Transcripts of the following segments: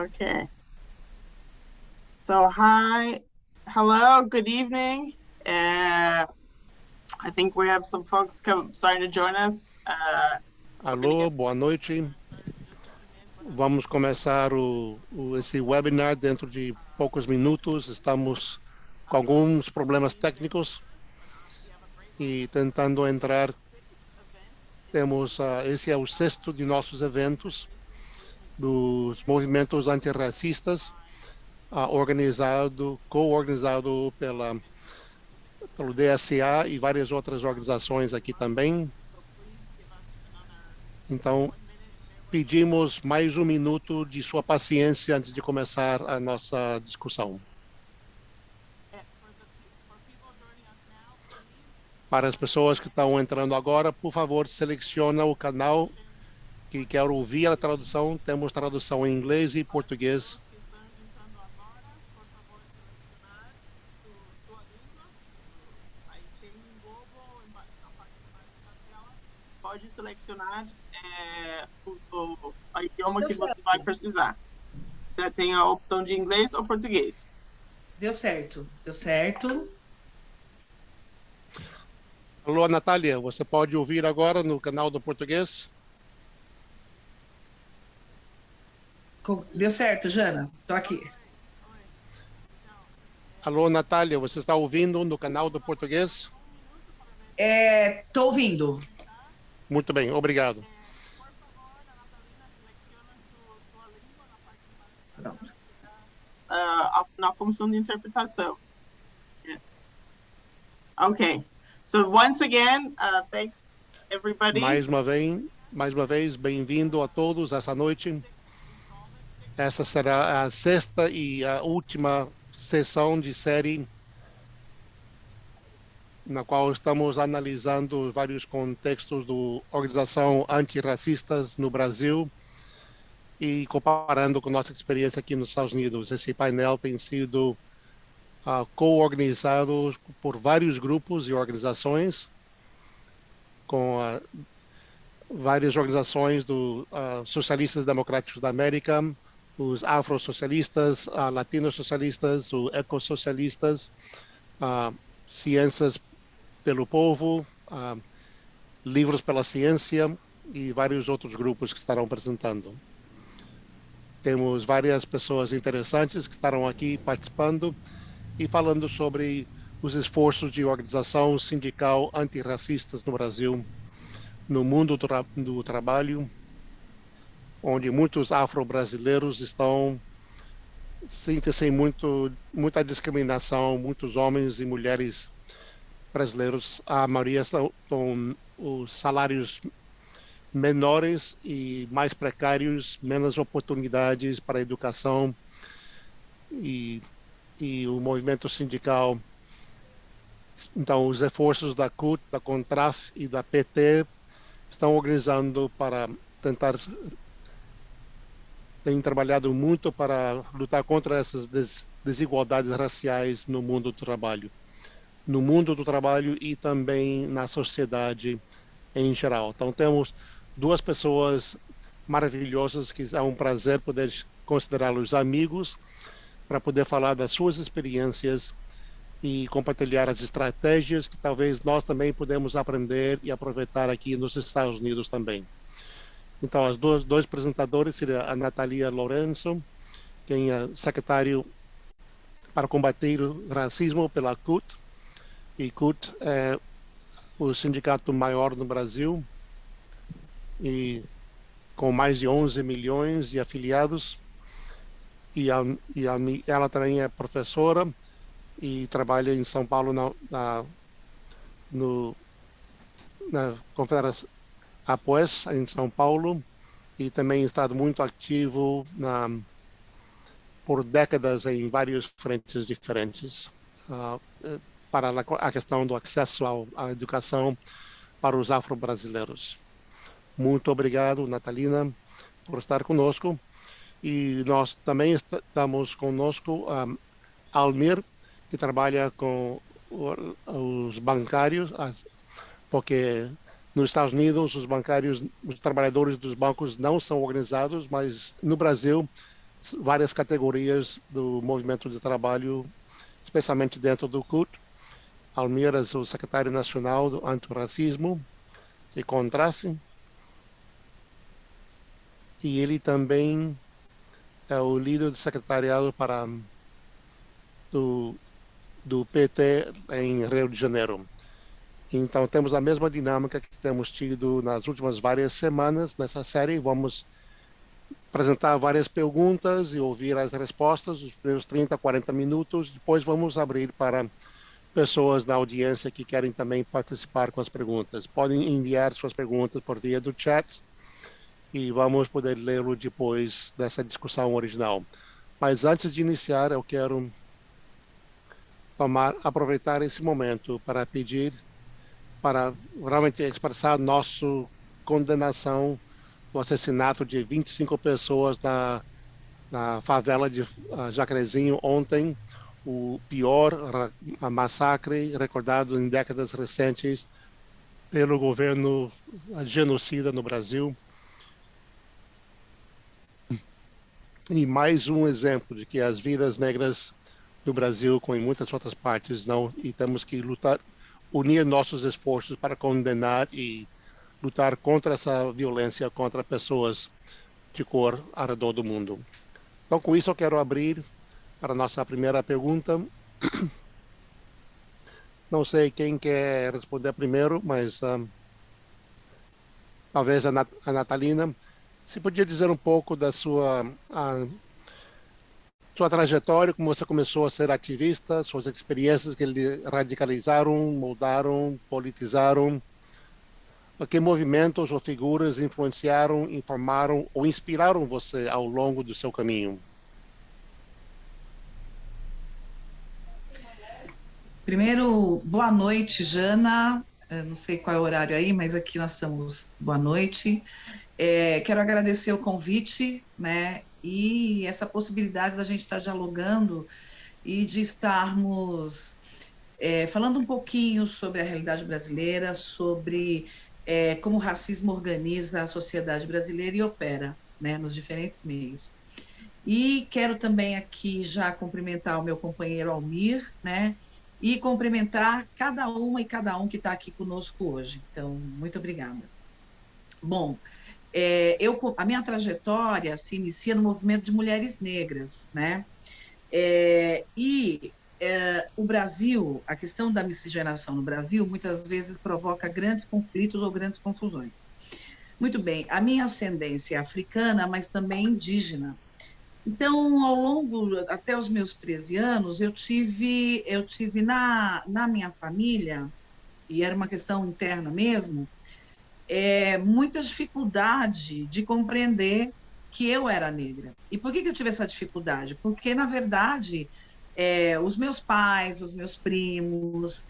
Okay. So hi, hello, good evening. I think we have some folks starting to join us. Alô, boa noite. Vamos começar esse webinar dentro de poucos minutos. Estamos com alguns problemas técnicos e tentando entrar. Esse é o sexto de nossos eventos dos movimentos antirracistas, co-organizado pelo DSA e várias outras organizações aqui também. Então, pedimos mais um minuto de sua paciência antes de começar a nossa discussão. Para as pessoas que estão entrando agora, por favor, seleciona o canal que quer ouvir a tradução. Temos tradução em inglês e português. Pode selecionar o idioma que você vai precisar. Você tem a opção de inglês ou português. Deu certo, deu certo. Alô, Natália, você pode ouvir agora no canal do português? Deu certo, Jana, estou aqui. Alô, Natália, você está ouvindo no canal do português? Estou ouvindo. Muito bem, obrigado. Pronto. Na função de interpretação. Okay. So once again, thanks everybody. Mais uma vez, bem-vindo a todos essa noite. Essa será a sexta e a última sessão de série na qual estamos analisando vários contextos da organização antirracistas no Brasil e comparando com nossa experiência aqui nos Estados Unidos. Esse painel tem sido co-organizado por vários grupos e organizações, com várias organizações dos socialistas democráticos da América, os afrosocialistas, latinos-socialistas, os ecossocialistas, Ciências pelo Povo, Livros pela Ciência e vários outros grupos que estarão apresentando. Temos várias pessoas interessantes que estarão aqui participando e falando sobre os esforços de organização sindical antirracistas no Brasil, no mundo do trabalho, onde muitos afro-brasileiros sentem muita discriminação, muitos homens e mulheres brasileiros, a maioria estão os salários menores e mais precários, menos oportunidades para a educação e o movimento sindical. Então, os esforços da CUT, da CONTRAF e da PT estão organizando para tentar, têm trabalhado muito para lutar contra essas desigualdades raciais no mundo do trabalho. No mundo do trabalho e também na sociedade em geral. Então, temos duas pessoas maravilhosas que é um prazer poder considerá-los amigos para poder falar das suas experiências e compartilhar as estratégias que talvez nós também podemos aprender e aproveitar aqui nos Estados Unidos também. Então, os dois apresentadores seriam a Natalia Lourenço, quem é secretário para combater o racismo pela CUT, e CUT é o sindicato maior no Brasil, e com mais de 11 milhões de afiliados, ela também é professora e trabalha em São Paulo na Confederação APOES, em São Paulo, e também está muito ativo por décadas em várias frentes diferentes para a questão do acesso à educação para os afro-brasileiros. Muito obrigado, Natalina, por estar conosco. E nós também estamos conosco Almir, que trabalha com os bancários, porque nos Estados Unidos os trabalhadores dos bancos não são organizados, mas no Brasil várias categorias do movimento de trabalho, especialmente dentro do CUT. Almir é o secretário nacional do antirracismo e CONTRAF. E ele também é o líder do secretariado do PT em Rio de Janeiro. Então, temos a mesma dinâmica que temos tido nas últimas várias semanas nessa série. Vamos apresentar várias perguntas e ouvir as respostas, os primeiros 30, 40 minutos. Depois vamos abrir para pessoas da audiência que querem também participar com as perguntas. Podem enviar suas perguntas por via do chat e vamos poder lê-lo depois dessa discussão original. Mas antes de iniciar, eu quero aproveitar esse momento para pedir, para realmente expressar nossa condenação do assassinato de 25 pessoas na favela de Jacarezinho ontem, o pior massacre recordado em décadas recentes pelo governo genocida no Brasil. E mais um exemplo de que as vidas negras no Brasil, como em muitas outras partes, não, e temos que lutar, unir nossos esforços para condenar e lutar contra essa violência contra pessoas de cor ao redor do mundo. Então, com isso, eu quero abrir para a nossa primeira pergunta. Não sei quem quer responder primeiro, mas talvez a Natalina. Você podia dizer um pouco da sua trajetória, como você começou a ser ativista, suas experiências que lhe radicalizaram, moldaram, politizaram, que movimentos ou figuras influenciaram, informaram ou inspiraram você ao longo do seu caminho? Primeiro, boa noite, Jana. Eu não sei qual é o horário aí, mas aqui nós estamos. Boa noite. Quero agradecer o convite, né, e essa possibilidade da gente estar dialogando e de estarmos falando um pouquinho sobre a realidade brasileira, sobre como o racismo organiza a sociedade brasileira e opera, né, nos diferentes meios. E quero também aqui já cumprimentar o meu companheiro Almir, né, e cumprimentar cada uma e cada um que está aqui conosco hoje. Então, muito obrigada. Bom, a minha trajetória se inicia no movimento de mulheres negras, né? O Brasil, a questão da miscigenação no Brasil, muitas vezes provoca grandes conflitos ou grandes confusões. Muito bem, a minha ascendência é africana, mas também indígena. Então, ao longo, até os meus 13 anos, eu tive na minha família, e era uma questão interna mesmo, muita dificuldade de compreender que eu era negra. E por que eu tive essa dificuldade? Porque, na verdade, os meus pais, os meus primos,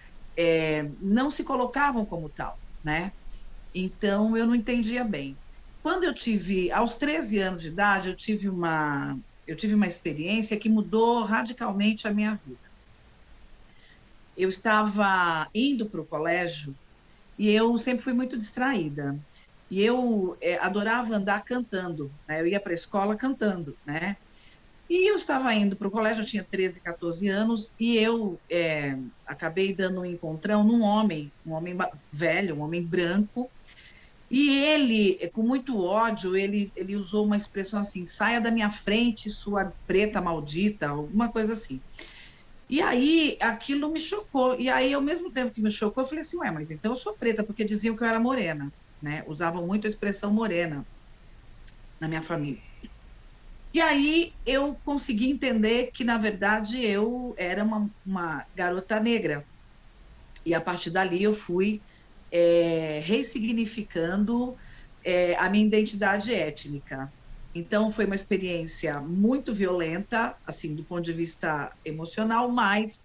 não se colocavam como tal, né? Então, eu não entendia bem. Quando eu tive, aos 13 anos de idade, eu tive uma experiência que mudou radicalmente a minha vida. Eu estava indo para o colégio e eu sempre fui muito distraída. E eu adorava andar cantando, né? Eu ia para a escola cantando, né? E eu estava indo para o colégio, eu tinha 13, 14 anos, e eu acabei dando um encontrão num homem, um homem velho, um homem branco, e ele, com muito ódio, ele usou uma expressão assim: saia da minha frente, sua preta maldita, alguma coisa assim. E aí, aquilo me chocou. E aí, ao mesmo tempo que me chocou, eu falei assim, ué, mas então eu sou preta, porque diziam que eu era morena, né? Usavam muito a expressão morena na minha família. E aí, eu consegui entender que, na verdade, eu era uma garota negra. E, a partir dali, eu fui ressignificando a minha identidade étnica. Então, foi uma experiência muito violenta, assim, do ponto de vista emocional, mas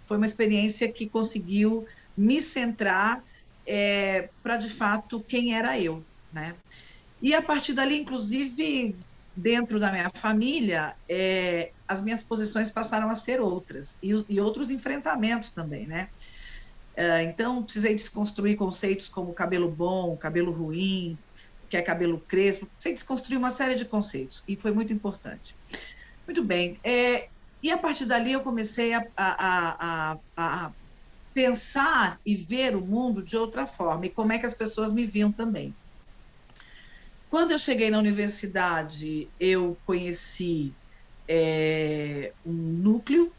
foi uma experiência que conseguiu me centrar para, de fato, quem era eu, né? E, a partir dali, inclusive, dentro da minha família, as minhas posições passaram a ser outras, e outros enfrentamentos também, né? Então, precisei desconstruir conceitos como cabelo bom, cabelo ruim, que é cabelo crespo, precisei desconstruir uma série de conceitos, e foi muito importante. Muito bem. E a partir dali eu comecei a pensar e ver o mundo de outra forma, e como é que as pessoas me viam também. Quando eu cheguei na universidade, eu conheci um núcleo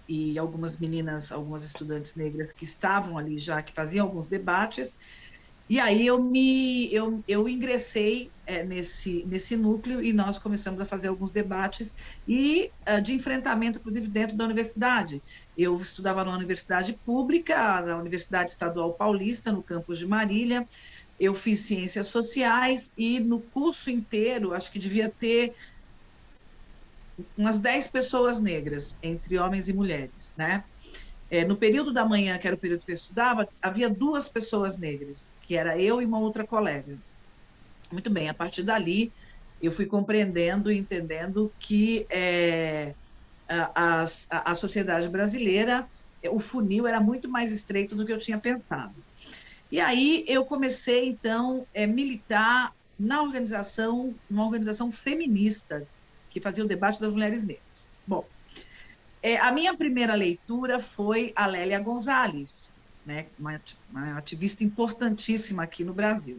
e algumas meninas, algumas estudantes negras que estavam ali já, que faziam alguns debates, e aí eu ingressei nesse núcleo e nós começamos a fazer alguns debates e de enfrentamento, inclusive, dentro da universidade. Eu estudava na universidade pública, na Universidade Estadual Paulista, no campus de Marília. Eu fiz ciências sociais e no curso inteiro, acho que devia ter umas 10 pessoas negras, entre homens e mulheres, né? No período da manhã, que era o período que eu estudava, havia 2 pessoas negras, que era eu e uma outra colega. Muito bem, a partir dali, eu fui compreendendo e entendendo que a sociedade brasileira, o funil era muito mais estreito do que eu tinha pensado. E aí eu comecei, então, a militar na organização, uma organização feminista, que fazia o debate das mulheres negras. Bom, a minha primeira leitura foi a Lélia Gonzalez, né, uma ativista importantíssima aqui no Brasil.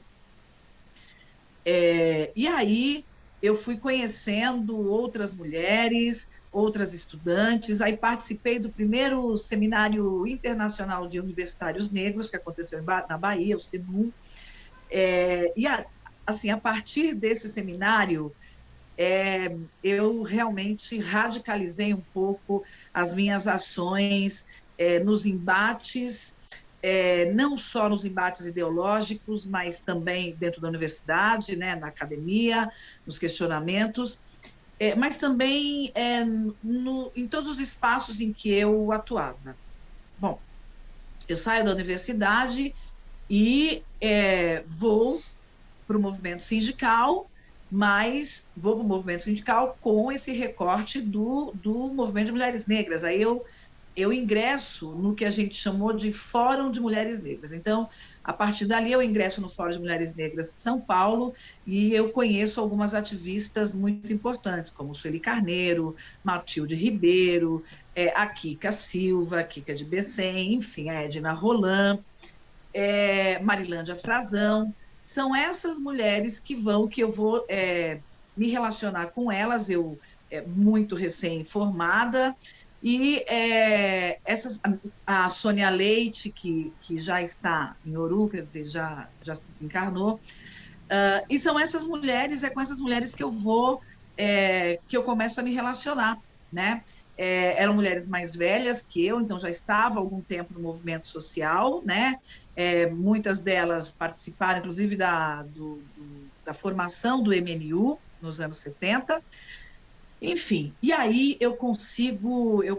E aí eu fui conhecendo outras mulheres, outras estudantes, aí participei do primeiro Seminário Internacional de Universitários Negros, que aconteceu na Bahia, o SENU, assim, a partir desse seminário, eu realmente radicalizei um pouco as minhas ações nos embates, não só nos embates ideológicos, mas também dentro da universidade, né, na academia, nos questionamentos, mas também em todos os espaços em que eu atuava. Bom, eu saio da universidade e vou para o movimento sindical, mas vou para o movimento sindical com esse recorte do movimento de mulheres negras. Aí eu ingresso no que a gente chamou de Fórum de Mulheres Negras. Então, a partir dali, eu ingresso no Fórum de Mulheres Negras de São Paulo e eu conheço algumas ativistas muito importantes, como Sueli Carneiro, Matilde Ribeiro, a Kika Silva, a Kika de Becém, enfim, a Edna Roland, Marilândia Frazão. São essas mulheres que eu vou me relacionar com elas, eu muito recém-formada, e a Sônia Leite, que já está em Ouru, quer dizer, já se desencarnou, e são essas mulheres, com essas mulheres que eu começo a me relacionar, né? Eram mulheres mais velhas que eu, então já estava há algum tempo no movimento social, né? Muitas delas participaram, inclusive, da formação do MNU nos anos 70. Enfim, e aí eu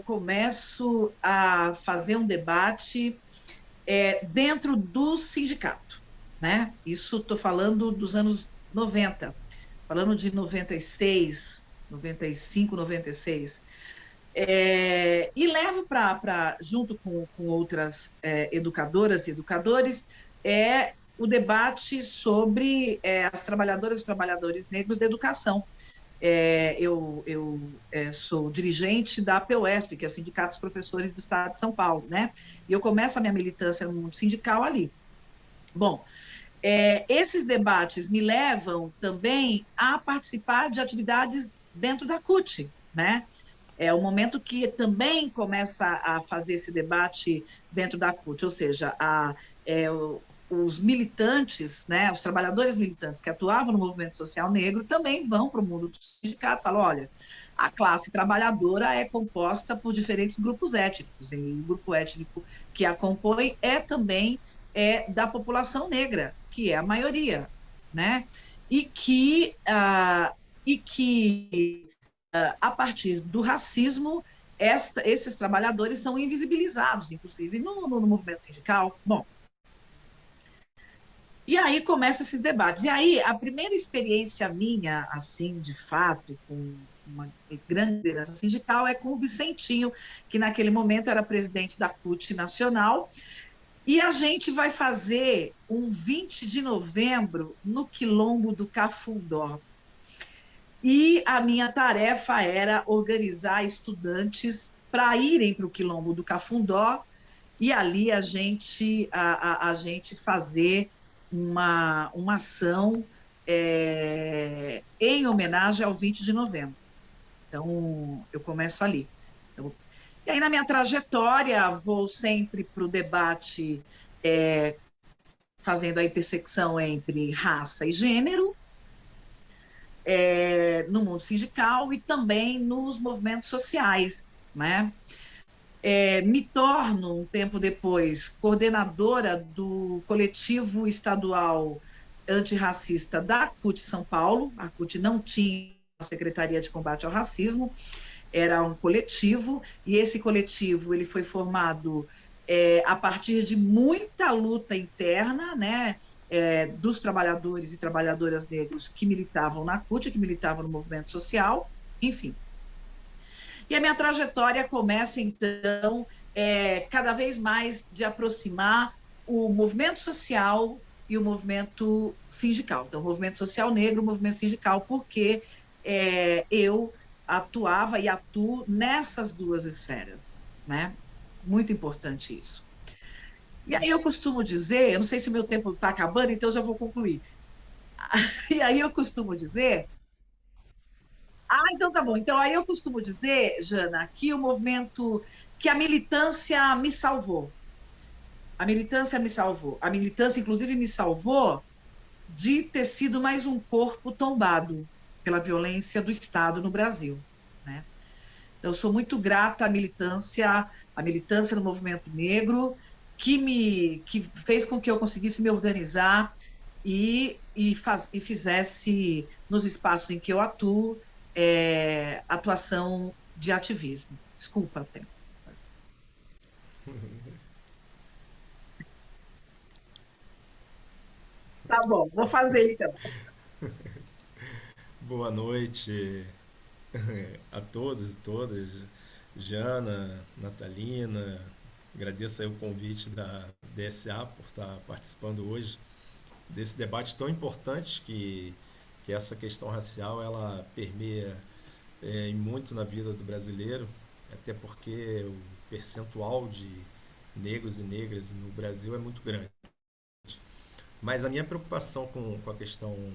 começo a fazer um debate dentro do sindicato, né? Isso estou falando dos anos 90, falando de 96, 95, 96. E levo junto com outras educadoras e educadores, o debate sobre as trabalhadoras e trabalhadores negros da educação. Eu sou dirigente da APUESP, que é o Sindicato dos Professores do Estado de São Paulo, né? E eu começo a minha militância no mundo sindical ali. Bom, esses debates me levam também a participar de atividades dentro da CUT, né? É o momento que também começa a fazer esse debate dentro da CUT, ou seja, os militantes, né, os trabalhadores militantes que atuavam no movimento social negro também vão para o mundo do sindicato e falam, olha, a classe trabalhadora é composta por diferentes grupos étnicos, e o grupo étnico que a compõe também da população negra, que é a maioria, né? E que a partir do racismo, esses trabalhadores são invisibilizados, inclusive no movimento sindical. Bom, e aí começam esses debates. E aí, a primeira experiência minha, assim, de fato, com uma grande liderança sindical, é com o Vicentinho, que naquele momento era presidente da CUT Nacional, e a gente vai fazer um 20 de novembro no Quilombo do Cafundó. E a minha tarefa era organizar estudantes para irem para o Quilombo do Cafundó e ali a gente fazer uma ação em homenagem ao 20 de novembro. Então, eu começo ali. Então, e aí, na minha trajetória, vou sempre para o debate fazendo a intersecção entre raça e gênero, no mundo sindical e também nos movimentos sociais, né? Me torno, um tempo depois, coordenadora do coletivo estadual antirracista da CUT São Paulo. A CUT não tinha a Secretaria de Combate ao Racismo, era um coletivo, e esse coletivo ele foi formado a partir de muita luta interna, né, dos trabalhadores e trabalhadoras negros que militavam na CUT, que militavam no movimento social, enfim. E a minha trajetória começa, então, cada vez mais de aproximar o movimento social e o movimento sindical. Então, o movimento social negro, o movimento sindical, porque eu atuava e atuo nessas duas esferas, né? Muito importante isso. E aí eu costumo dizer, eu não sei se o meu tempo está acabando, então eu já vou concluir. E aí eu costumo dizer... então tá bom. Então aí eu costumo dizer, Jana, que o movimento, que a militância me salvou. A militância me salvou. A militância, inclusive, me salvou de ter sido mais um corpo tombado pela violência do Estado no Brasil, né? Eu sou muito grata à militância no movimento negro, que fez com que eu conseguisse me organizar e fizesse, nos espaços em que eu atuo, atuação de ativismo. Desculpa, tempo. Tá bom, vou fazer então. Boa noite a todos e todas. Jana, Natalina, agradeço aí o convite da DSA por estar participando hoje desse debate tão importante que essa questão racial ela permeia muito na vida do brasileiro, até porque o percentual de negros e negras no Brasil é muito grande. Mas a minha preocupação com a questão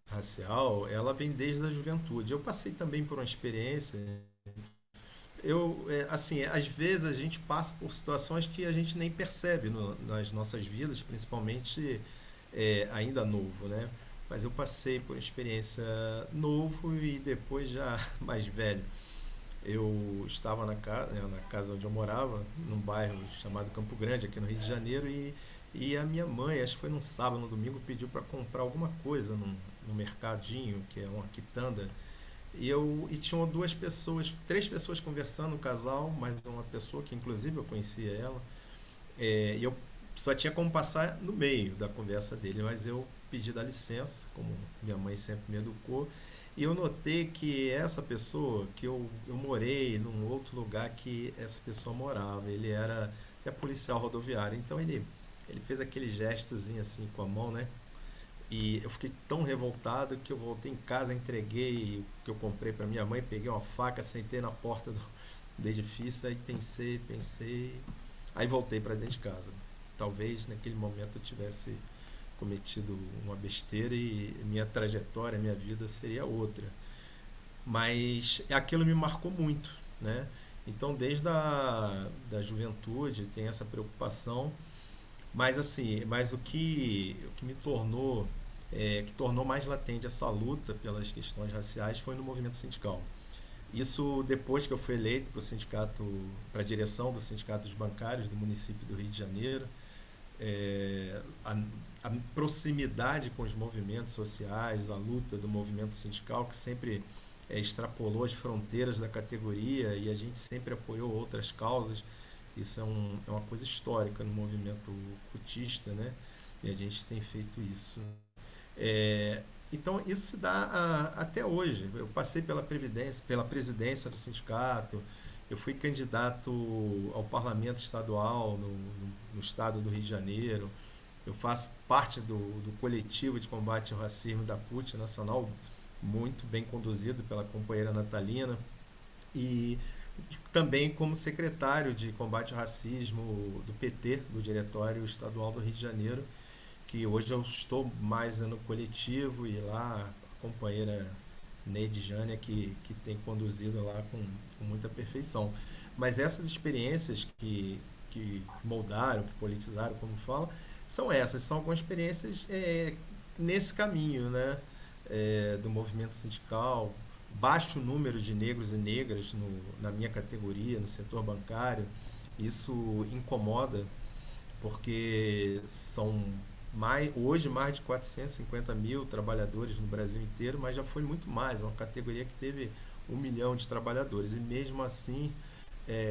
racial, ela vem desde a juventude. Eu passei também por uma experiência. Assim, às vezes a gente passa por situações que a gente nem percebe nas nossas vidas, principalmente ainda novo, né? Mas eu passei por uma experiência novo e depois já mais velho. Eu estava na casa onde eu morava, num bairro chamado Campo Grande, aqui no Rio de Janeiro, e a minha mãe, acho que foi num sábado, no domingo, pediu para comprar alguma coisa no mercadinho, que é uma quitanda, e tinham três pessoas conversando, um casal, mais uma pessoa que inclusive eu conhecia ela, e eu só tinha como passar no meio da conversa dele, mas eu pedi da licença, como minha mãe sempre me educou, e eu notei que essa pessoa, que eu morei num outro lugar que essa pessoa morava, ele era até policial rodoviário, então ele fez aquele gestozinho assim com a mão, né? E eu fiquei tão revoltado que eu voltei em casa, entreguei o que eu comprei para minha mãe, peguei uma faca, sentei na porta do edifício, aí pensei, aí voltei para dentro de casa. Talvez naquele momento eu tivesse cometido uma besteira e minha trajetória, minha vida seria outra. Mas aquilo me marcou muito, né? Então, desde da juventude tem essa preocupação, mas assim, o que me tornou que tornou mais latente essa luta pelas questões raciais foi no movimento sindical. Isso depois que eu fui eleito para a direção do Sindicato dos Bancários do município do Rio de Janeiro, a proximidade com os movimentos sociais, a luta do movimento sindical, que sempre extrapolou as fronteiras da categoria e a gente sempre apoiou outras causas. Isso é uma coisa histórica no movimento cutista, né? E a gente tem feito isso. Então, isso se dá até hoje. Eu passei pela presidência do sindicato, eu fui candidato ao parlamento estadual no estado do Rio de Janeiro, eu faço parte do coletivo de combate ao racismo da CUT Nacional muito bem conduzido pela companheira Natalina, e também como secretário de combate ao racismo do PT, do Diretório Estadual do Rio de Janeiro, que hoje eu estou mais no coletivo, e lá a companheira Neide Jânia que tem conduzido lá com muita perfeição. Mas essas experiências que moldaram, que politizaram, como fala, são algumas experiências nesse caminho, né? Do movimento sindical, baixo número de negros e negras na minha categoria, no setor bancário. Isso incomoda, porque são hoje mais de 450 mil trabalhadores no Brasil inteiro, mas já foi muito mais, uma categoria que teve 1 milhão de trabalhadores, e mesmo assim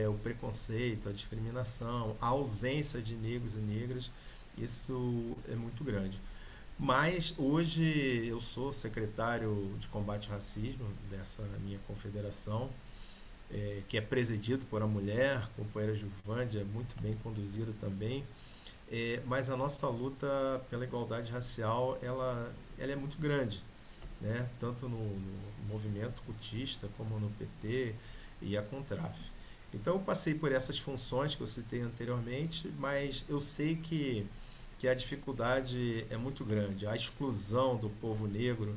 o preconceito, a discriminação, a ausência de negros e negras, isso é muito grande. Mas hoje eu sou secretário de combate ao racismo dessa minha confederação, que é presidido por uma mulher, a companheira Juvândia, muito bem conduzida também. Mas a nossa luta pela igualdade racial, ela é muito grande, né? Tanto no movimento cutista como no PT e a Contraf. Então eu passei por essas funções que eu citei anteriormente, mas eu sei que a dificuldade é muito grande, a exclusão do povo negro,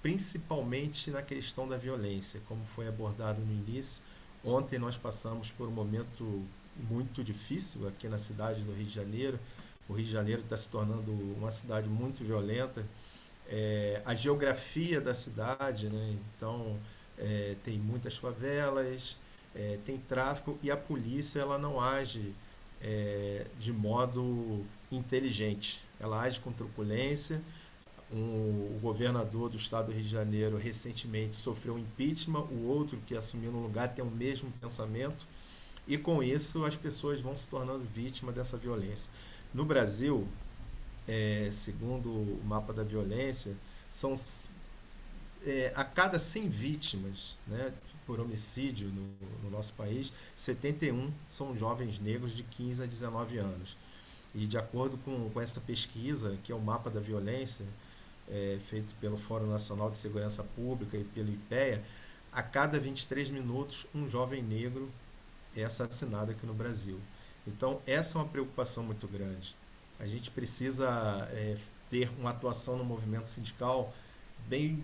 principalmente na questão da violência, como foi abordado no início. Ontem nós passamos por um momento muito difícil aqui na cidade do Rio de Janeiro. O Rio de Janeiro está se tornando uma cidade muito violenta. A geografia da cidade, né? Então tem muitas favelas, tem tráfico, e a polícia ela não age de modo inteligente. Ela age com truculência. O governador do estado do Rio de Janeiro recentemente sofreu um impeachment, o outro que assumiu no lugar tem o mesmo pensamento, e com isso as pessoas vão se tornando vítimas dessa violência. No Brasil, segundo o mapa da violência, são a cada 100 vítimas, né, por homicídio no nosso país, 71 são jovens negros de 15 a 19 anos. E de acordo com essa pesquisa, que é o mapa da violência, feito pelo Fórum Nacional de Segurança Pública e pelo IPEA, a cada 23 minutos um jovem negro é assassinado aqui no Brasil. Então essa é uma preocupação muito grande. A gente precisa ter uma atuação no movimento sindical bem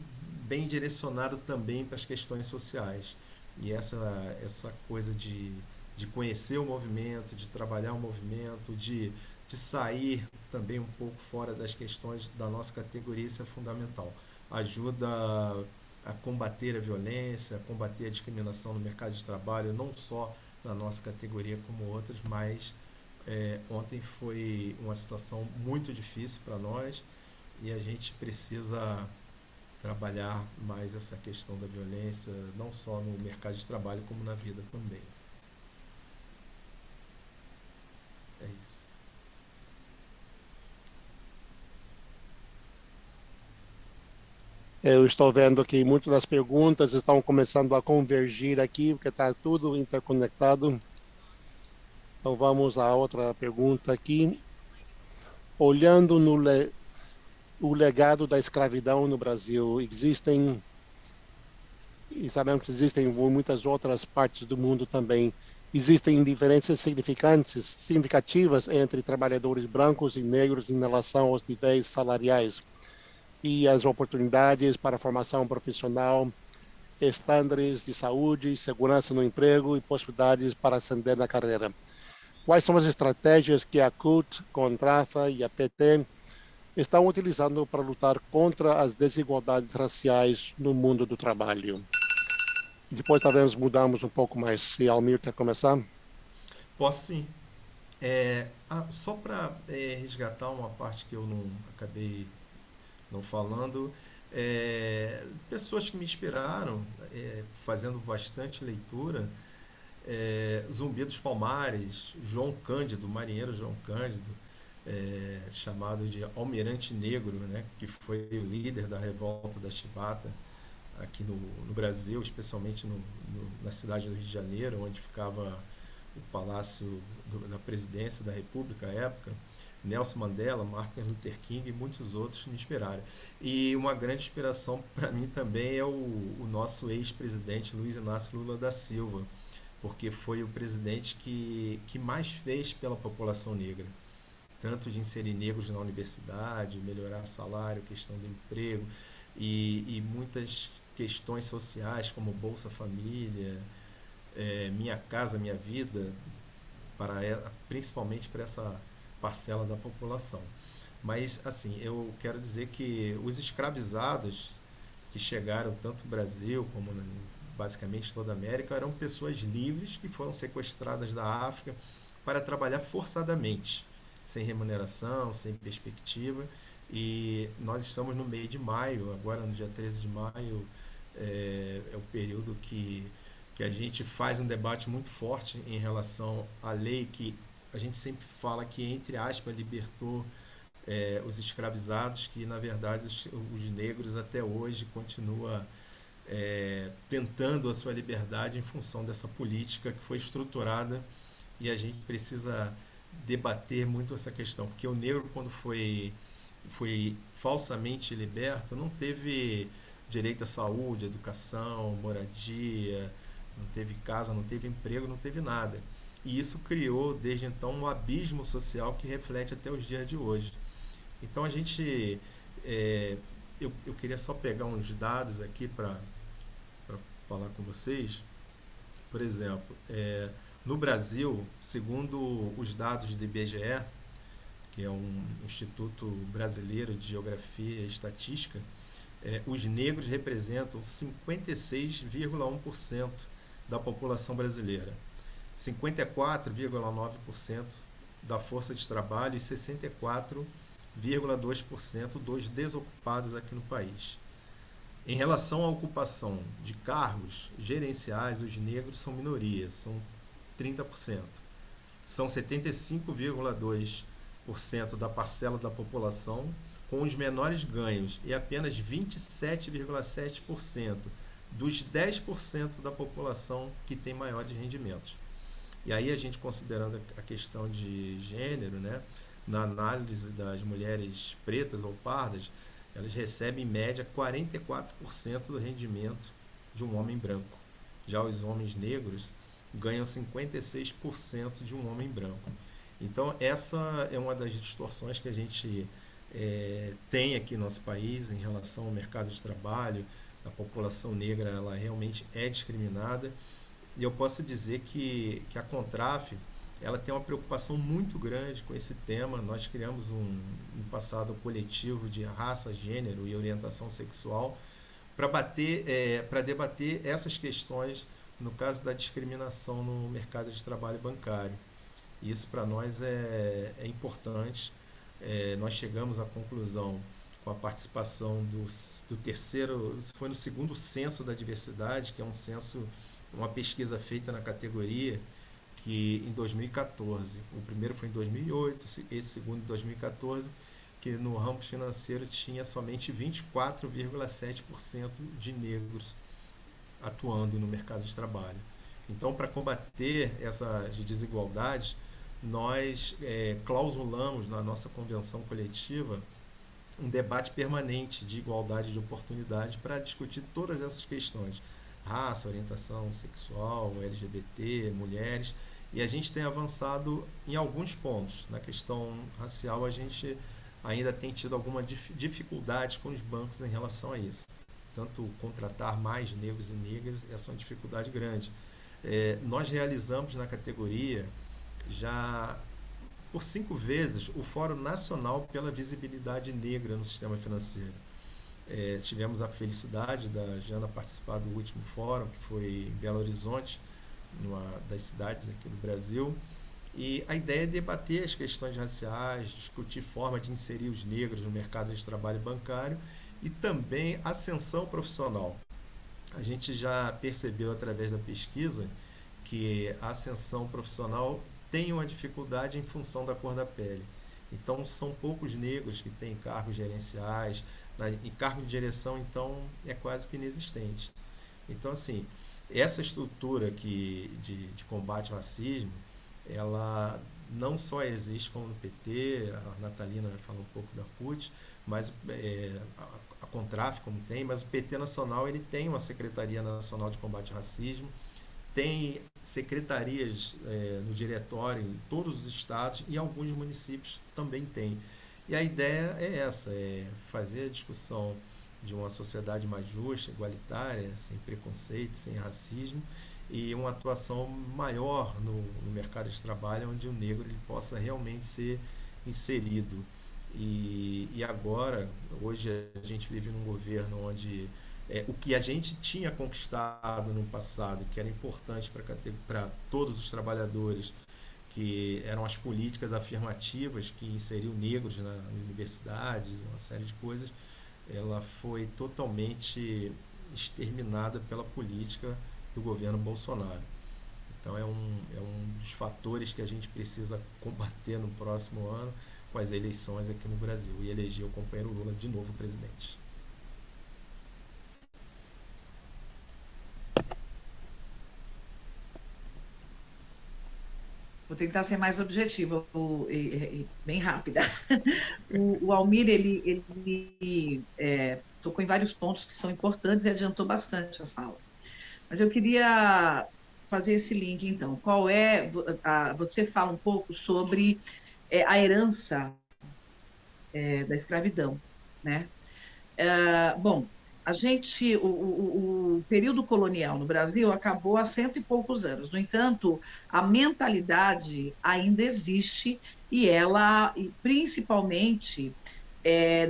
direcionado também para as questões sociais. E essa coisa de conhecer o movimento, de trabalhar o movimento, de sair também um pouco fora das questões da nossa categoria, isso é fundamental. Ajuda a combater a violência, a combater a discriminação no mercado de trabalho, não só na nossa categoria como outras, mas ontem foi uma situação muito difícil para nós, e a gente precisa trabalhar mais essa questão da violência, não só no mercado de trabalho, como na vida também. É isso. Eu estou vendo que muitas das perguntas estão começando a convergir aqui, porque está tudo interconectado. Então vamos à outra pergunta aqui. Olhando o legado da escravidão no Brasil, e sabemos que existem em muitas outras partes do mundo também, existem diferenças significativas entre trabalhadores brancos e negros em relação aos níveis salariais e as oportunidades para a formação profissional, estándares de saúde, segurança no emprego e possibilidades para ascender na carreira. Quais são as estratégias que a CUT, Contrafa e a PT estão utilizando para lutar contra as desigualdades raciais no mundo do trabalho? E depois talvez mudamos um pouco mais. Se Almir quer começar? Posso sim. Só para resgatar uma parte que eu não acabei não falando, pessoas que me inspiraram, fazendo bastante leitura, Zumbi dos Palmares, João Cândido, marinheiro João Cândido, chamado de Almirante Negro, né, que foi o líder da revolta da Chibata aqui no Brasil, especialmente na cidade do Rio de Janeiro, onde ficava o palácio da presidência da República à época, Nelson Mandela, Martin Luther King e muitos outros me inspiraram. E uma grande inspiração para mim também é o nosso ex-presidente Luiz Inácio Lula da Silva, porque foi o presidente que mais fez pela população negra, tanto de inserir negros na universidade, melhorar salário, questão do emprego e muitas questões sociais como Bolsa Família, Minha Casa Minha Vida, principalmente para essa parcela da população. Mas, assim, eu quero dizer que os escravizados que chegaram tanto no Brasil como basicamente toda a América eram pessoas livres que foram sequestradas da África para trabalhar forçadamente, sem remuneração, sem perspectiva. E nós estamos no mês de maio, agora no dia 13 de maio, é o período que a gente faz um debate muito forte em relação à lei que a gente sempre fala que, entre aspas, libertou os escravizados, que na verdade os negros até hoje continuam tentando a sua liberdade em função dessa política que foi estruturada, e a gente precisa debater muito essa questão, porque o negro, quando foi falsamente liberto, não teve direito à saúde, educação, moradia, não teve casa, não teve emprego, não teve nada. E isso criou, desde então, um abismo social que reflete até os dias de hoje. Então, eu queria só pegar uns dados aqui para falar com vocês. Por exemplo, no Brasil, segundo os dados do IBGE, que é um Instituto Brasileiro de Geografia e Estatística, os negros representam 56,1% da população brasileira, 54,9% da força de trabalho e 64,2% dos desocupados aqui no país. Em relação à ocupação de cargos gerenciais, os negros são minoria, são 30%. São 75,2% da parcela da população com os menores ganhos e apenas 27,7% dos 10% da população que tem maiores rendimentos. E aí a gente, considerando a questão de gênero, né, na análise das mulheres pretas ou pardas, elas recebem em média 44% do rendimento de um homem branco. Já os homens negros ganham 56% de um homem branco. Então essa é uma das distorções que a gente tem aqui no nosso país em relação ao mercado de trabalho. A população negra, ela realmente é discriminada, e eu posso dizer que a Contraf, ela tem uma preocupação muito grande com esse tema. Nós criamos um passado coletivo de raça, gênero e orientação sexual para debater essas questões no caso da discriminação no mercado de trabalho bancário. Isso para nós é importante. Nós chegamos à conclusão, com a participação do terceiro, foi no segundo censo da diversidade, que é um censo, uma pesquisa feita na categoria, que em 2014, o primeiro foi em 2008, esse segundo em 2014, que no ramo financeiro tinha somente 24,7% de negros atuando no mercado de trabalho. Então, para combater essas desigualdades, nós clausulamos na nossa convenção coletiva um debate permanente de igualdade de oportunidade para discutir todas essas questões: raça, orientação sexual, LGBT, mulheres, e a gente tem avançado em alguns pontos. Na questão racial, a gente ainda tem tido alguma dificuldade com os bancos em relação a isso. Tanto contratar mais negros e negras, essa é uma dificuldade grande. Nós realizamos na categoria já por 5 vezes o Fórum Nacional pela Visibilidade Negra no Sistema Financeiro. Tivemos a felicidade da Jana participar do último fórum, que foi em Belo Horizonte, numa das cidades aqui do Brasil, e a ideia é debater as questões raciais, discutir forma de inserir os negros no mercado de trabalho bancário e também ascensão profissional. A gente já percebeu através da pesquisa que a ascensão profissional tem uma dificuldade em função da cor da pele. Então, são poucos negros que têm cargos gerenciais, e cargo de direção, então, é quase que inexistente. Então, assim, essa estrutura de combate ao racismo, ela não só existe como no PT, a Natalina vai falar um pouco da CUT, mas a Contraf como tem, mas o PT Nacional ele tem uma Secretaria Nacional de Combate ao Racismo, tem secretarias no diretório em todos os estados e alguns municípios também tem. E a ideia é essa, é fazer a discussão de uma sociedade mais justa, igualitária, sem preconceito, sem racismo, e uma atuação maior no mercado de trabalho, onde o negro ele possa realmente ser inserido. E agora, hoje a gente vive num governo onde o que a gente tinha conquistado no passado, que era importante para todos os trabalhadores, que eram as políticas afirmativas que inseriam negros nas universidades, uma série de coisas, ela foi totalmente exterminada pela política do governo Bolsonaro. Então é um dos fatores que a gente precisa combater no próximo ano com as eleições aqui no Brasil e eleger o companheiro Lula de novo presidente. Vou tentar ser mais objetiva, bem rápida. O Almir, ele tocou em vários pontos que são importantes e adiantou bastante a fala. Mas eu queria fazer esse link, então. Você fala um pouco sobre a herança da escravidão, né? Bom, o período colonial no Brasil acabou há 100 e poucos anos. No entanto, a mentalidade ainda existe e ela, principalmente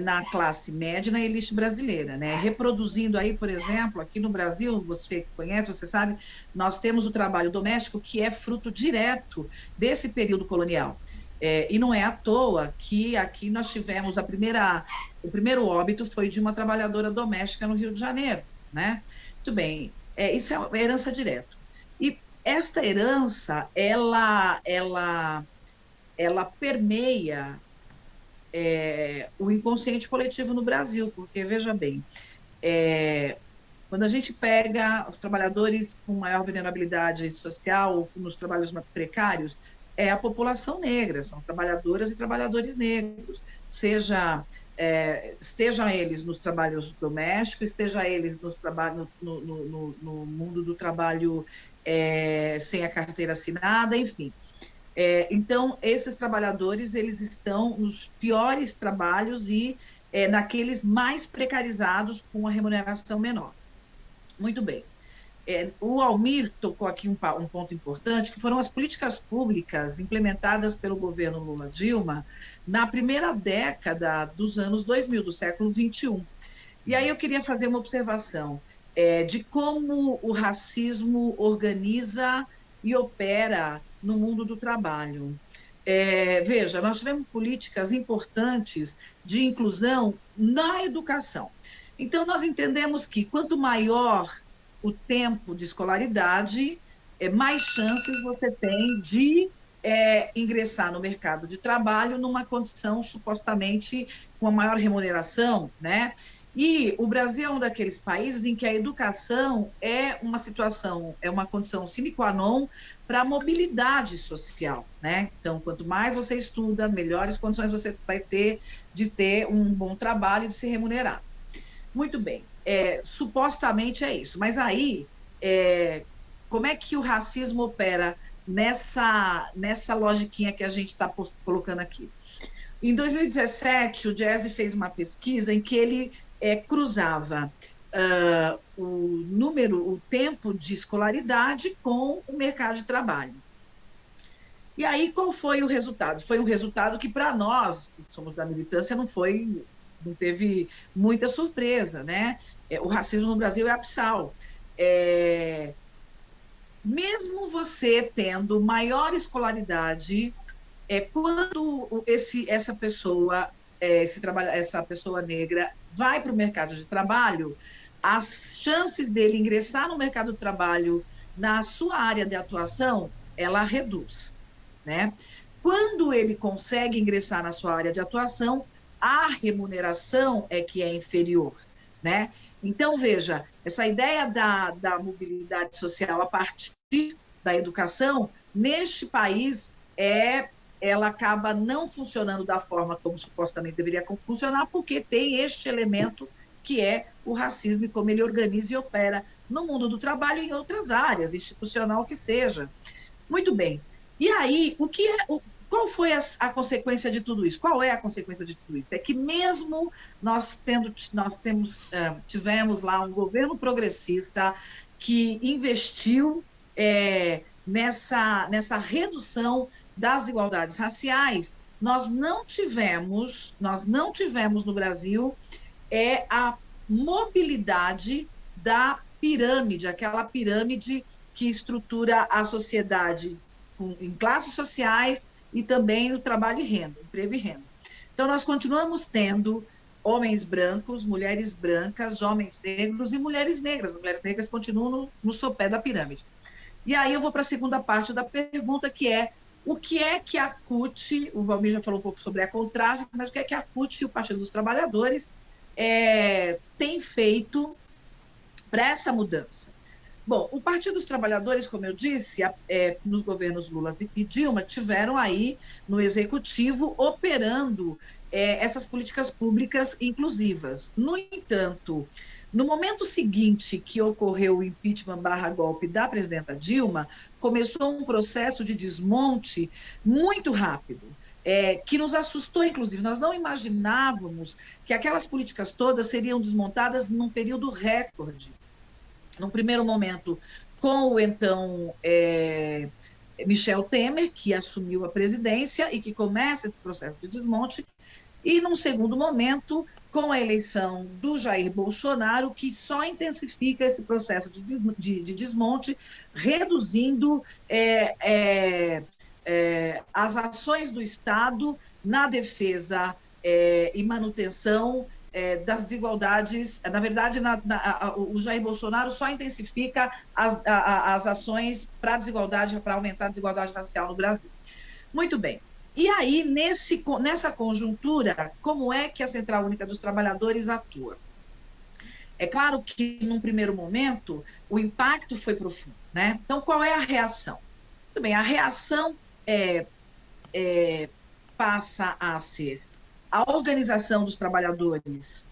na classe média e na elite brasileira, né? Reproduzindo aí, por exemplo, aqui no Brasil, você conhece, você sabe, nós temos o trabalho doméstico que é fruto direto desse período colonial. E não é à toa que aqui nós tivemos o primeiro óbito foi de uma trabalhadora doméstica no Rio de Janeiro, né? Muito bem, isso é uma herança direta. E esta herança, ela permeia o inconsciente coletivo no Brasil, porque, veja bem, quando a gente pega os trabalhadores com maior vulnerabilidade social ou nos trabalhos mais precários, é a população negra, são trabalhadoras e trabalhadores negros, estejam eles nos trabalhos domésticos, estejam eles no mundo do trabalho sem a carteira assinada, enfim. Então, esses trabalhadores, eles estão nos piores trabalhos e naqueles mais precarizados com a remuneração menor. Muito bem. O Almir tocou aqui um ponto importante, que foram as políticas públicas implementadas pelo governo Lula-Dilma na primeira década dos anos 2000, do século XXI. E aí eu queria fazer uma observação de como o racismo organiza e opera no mundo do trabalho. Veja, nós tivemos políticas importantes de inclusão na educação. Então, nós entendemos que quanto maior o tempo de escolaridade, mais chances você tem de ingressar no mercado de trabalho numa condição supostamente com a maior remuneração, né? E o Brasil é um daqueles países em que a educação é uma condição sine qua non para a mobilidade social, né? Então, quanto mais você estuda, melhores condições você vai ter de ter um bom trabalho e de ser remunerado. Muito bem. Supostamente é isso, mas aí como é que o racismo opera nessa logiquinha que a gente está colocando aqui? Em 2017, o Diese fez uma pesquisa em que ele cruzava o tempo de escolaridade com o mercado de trabalho. E aí, qual foi o resultado? Foi um resultado que, para nós, que somos da militância, não teve muita surpresa, né? O racismo no Brasil é abissal. Mesmo você tendo maior escolaridade, quando essa pessoa negra vai para o mercado de trabalho, as chances dele ingressar no mercado de trabalho na sua área de atuação, ela reduz, né? Quando ele consegue ingressar na sua área de atuação, a remuneração é que é inferior, né? Então, veja, essa ideia da mobilidade social a partir da educação neste país, ela acaba não funcionando da forma como supostamente deveria funcionar, porque tem este elemento que é o racismo e como ele organiza e opera no mundo do trabalho e em outras áreas, institucional que seja. Muito bem. E aí, qual foi a consequência de tudo isso? Qual é a consequência de tudo isso? É que mesmo tivemos lá um governo progressista que investiu nessa redução das desigualdades raciais, nós não tivemos no Brasil a mobilidade da pirâmide, aquela pirâmide que estrutura a sociedade em classes sociais e também o trabalho e renda, emprego e renda. Então, nós continuamos tendo homens brancos, mulheres brancas, homens negros e mulheres negras. As mulheres negras continuam no sopé da pirâmide. E aí eu vou para a segunda parte da pergunta, que é o que é que a CUT, o Valmir já falou um pouco sobre a CONTRAD, mas o que é que a CUT e o Partido dos Trabalhadores tem feito para essa mudança? Bom, o Partido dos Trabalhadores, como eu disse, nos governos Lula e Dilma, tiveram aí no Executivo operando essas políticas públicas inclusivas. No entanto, no momento seguinte que ocorreu o impeachment /golpe da presidenta Dilma, começou um processo de desmonte muito rápido, que nos assustou, inclusive. Nós não imaginávamos que aquelas políticas todas seriam desmontadas num período recorde. Num primeiro momento, com o então Michel Temer, que assumiu a presidência e que começa esse processo de desmonte, e num segundo momento, com a eleição do Jair Bolsonaro, que só intensifica esse processo de desmonte, reduzindo as ações do Estado na defesa e manutenção das desigualdades. Na verdade, o Jair Bolsonaro só intensifica as ações para a desigualdade, para aumentar a desigualdade racial no Brasil. Muito bem. E aí, nessa conjuntura, como é que a Central Única dos Trabalhadores atua? É claro que, num primeiro momento, o impacto foi profundo, né? Então, qual é a reação? Muito bem, a reação passa a ser a organização dos trabalhadores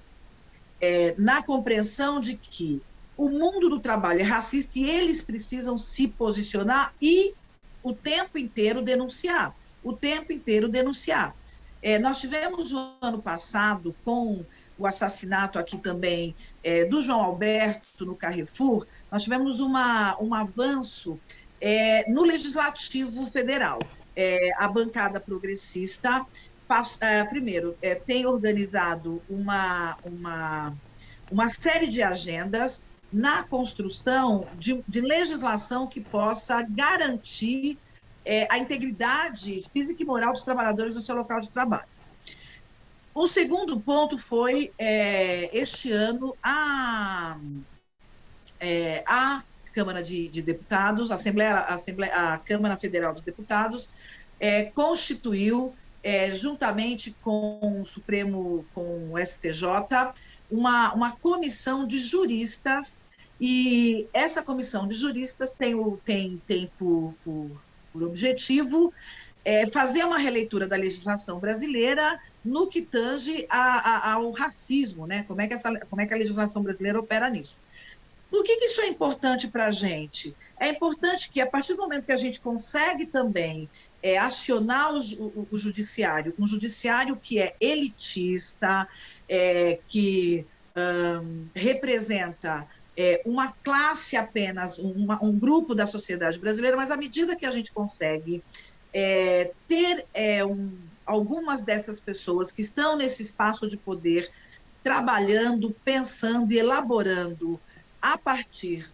na compreensão de que o mundo do trabalho é racista e eles precisam se posicionar e o tempo inteiro denunciar. Nós tivemos o ano passado, com o assassinato aqui também do João Alberto no Carrefour, nós tivemos um avanço no Legislativo Federal. A bancada progressista, primeiro, tem organizado uma série de agendas na construção de legislação que possa garantir a integridade física e moral dos trabalhadores no seu local de trabalho. O segundo ponto foi, este ano, a Câmara de Deputados, a Câmara Federal dos Deputados, constituiu, juntamente com o Supremo, com o STJ, uma comissão de juristas, e essa comissão de juristas tem por objetivo fazer uma releitura da legislação brasileira no que tange ao racismo, né? Como é que a legislação brasileira opera nisso. Por que isso é importante para a gente? É importante que, a partir do momento que a gente consegue também acionar o judiciário, um judiciário que é elitista, que representa uma classe apenas, um grupo da sociedade brasileira, mas à medida que a gente consegue ter algumas dessas pessoas que estão nesse espaço de poder, trabalhando, pensando e elaborando a partir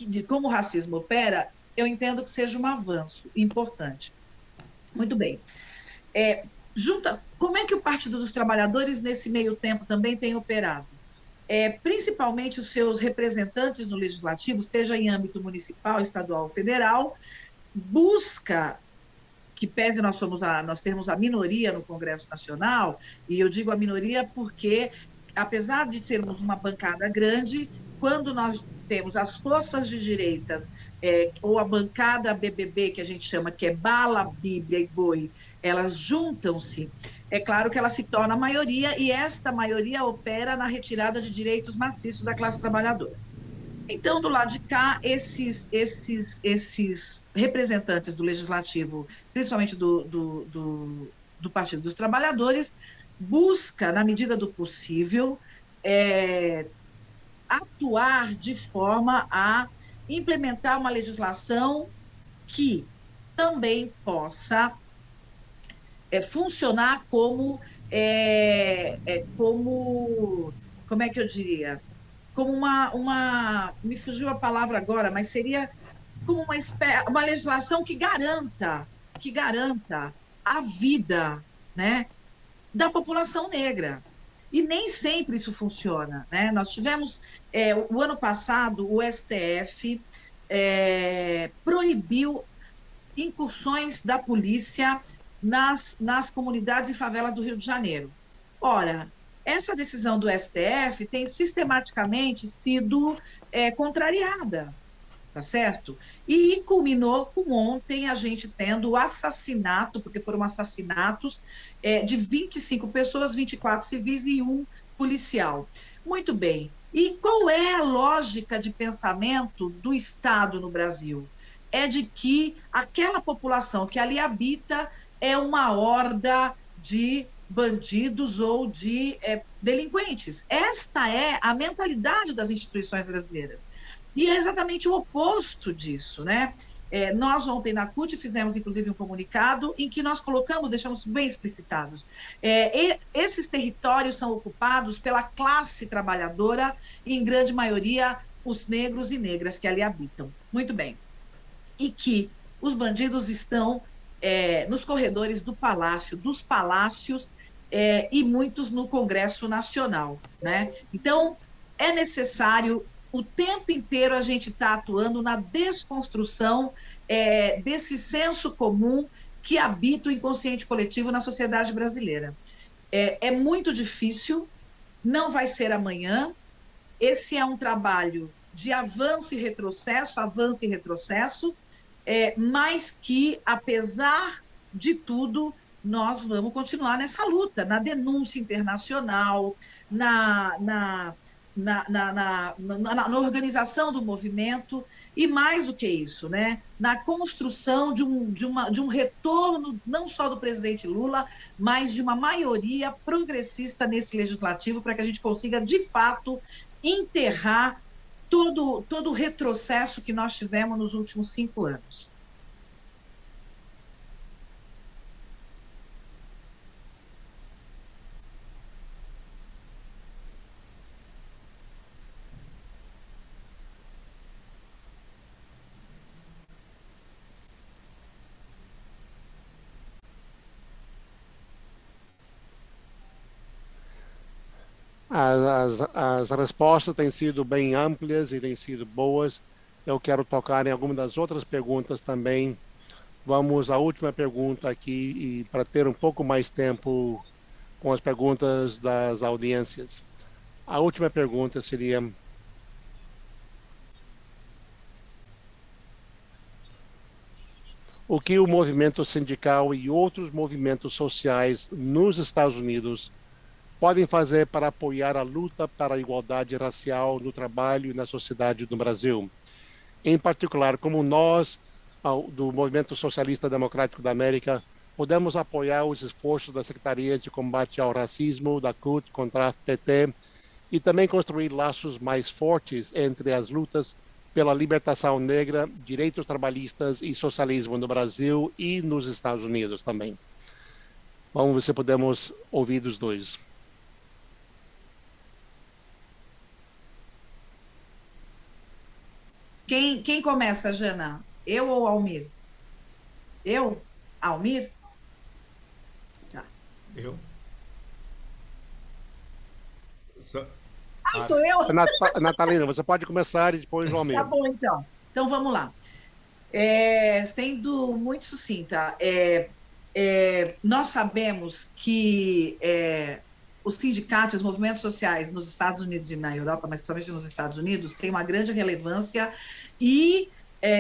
de como o racismo opera, eu entendo que seja um avanço importante. Muito bem. Como é que o Partido dos Trabalhadores, nesse meio tempo, também tem operado? Principalmente os seus representantes no Legislativo, seja em âmbito municipal, estadual ou federal, busca, que pese nós termos a minoria no Congresso Nacional, e eu digo a minoria porque, apesar de termos uma bancada grande, quando nós temos as forças de direitas, ou a bancada BBB, que a gente chama, que é bala, bíblia e boi, elas juntam-se, é claro que ela se torna a maioria, e esta maioria opera na retirada de direitos maciços da classe trabalhadora. Então, do lado de cá, esses representantes do Legislativo, principalmente do Partido dos Trabalhadores, busca, na medida do possível, atuar de forma a implementar uma legislação que também possa funcionar como, como é que eu diria? Como me fugiu a palavra agora, mas seria como uma legislação que garanta a vida, né, da população negra. E nem sempre isso funciona, né? Nós tivemos, o ano passado, o STF proibiu incursões da polícia nas comunidades e favelas do Rio de Janeiro. Ora, essa decisão do STF tem sistematicamente sido contrariada, tá certo? E culminou com ontem a gente tendo o assassinato, porque foram assassinatos de 25 pessoas, 24 civis e 1 policial. Muito bem. E qual é a lógica de pensamento do Estado no Brasil? É de que aquela população que ali habita é uma horda de bandidos ou de delinquentes. Esta é a mentalidade das instituições brasileiras. E é exatamente o oposto disso, né? Nós ontem na CUT fizemos, inclusive, um comunicado em que nós colocamos, deixamos bem explicitados, esses territórios são ocupados pela classe trabalhadora, e, em grande maioria, os negros e negras que ali habitam. Muito bem. E que os bandidos estão nos corredores dos palácios, e muitos no Congresso Nacional, né? Então, é necessário o tempo inteiro a gente está atuando na desconstrução desse senso comum que habita o inconsciente coletivo na sociedade brasileira. É muito difícil, não vai ser amanhã. Esse é um trabalho de avanço e retrocesso, mas que, apesar de tudo, nós vamos continuar nessa luta, na denúncia internacional, na organização do movimento, e mais do que isso, né? Na construção de um retorno, não só do presidente Lula, mas de uma maioria progressista nesse legislativo, para que a gente consiga, de fato, enterrar todo o retrocesso que nós tivemos nos últimos 5 anos. As respostas têm sido bem amplas e têm sido boas. Eu quero tocar em algumas das outras perguntas também. Vamos à última pergunta aqui, e para ter um pouco mais tempo com as perguntas das audiências. A última pergunta seria: o que o movimento sindical e outros movimentos sociais nos Estados Unidos podem fazer para apoiar a luta para a igualdade racial no trabalho e na sociedade no Brasil? Em particular, como nós, do Movimento Socialista Democrático da América, podemos apoiar os esforços da Secretaria de Combate ao Racismo, da CUT, contra a PT, e também construir laços mais fortes entre as lutas pela libertação negra, direitos trabalhistas e socialismo no Brasil e nos Estados Unidos também. Vamos ver se podemos ouvir dos dois. Quem começa, Jana? Eu ou Almir? Eu? Almir? Tá. Eu? Sou eu? Natalina, você pode começar e depois o Almir. Tá bom, então. Então, vamos lá. Sendo muito sucinta, nós sabemos que os sindicatos, os movimentos sociais nos Estados Unidos e na Europa, mas principalmente nos Estados Unidos, têm uma grande relevância e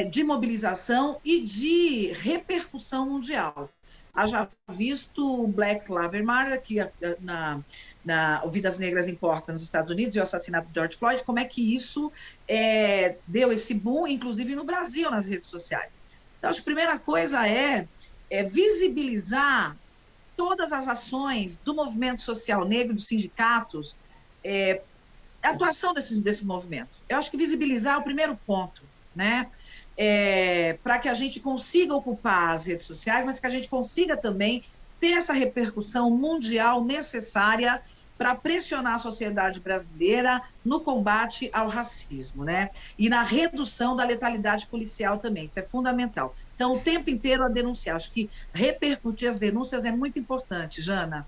de mobilização e de repercussão mundial. Haja visto o Black Lives Matter, aqui o Vidas Negras Importam nos Estados Unidos, e o assassinato de George Floyd, como é que isso deu esse boom, inclusive no Brasil, nas redes sociais. Então, acho que a primeira coisa é visibilizar todas as ações do movimento social negro, dos sindicatos, a atuação desses movimentos. Eu acho que visibilizar é o primeiro ponto, né? Para que a gente consiga ocupar as redes sociais, mas que a gente consiga também ter essa repercussão mundial necessária para pressionar a sociedade brasileira no combate ao racismo, né? E na redução da letalidade policial também, isso é fundamental. Então, o tempo inteiro a denunciar. Acho que repercutir as denúncias é muito importante, Jana.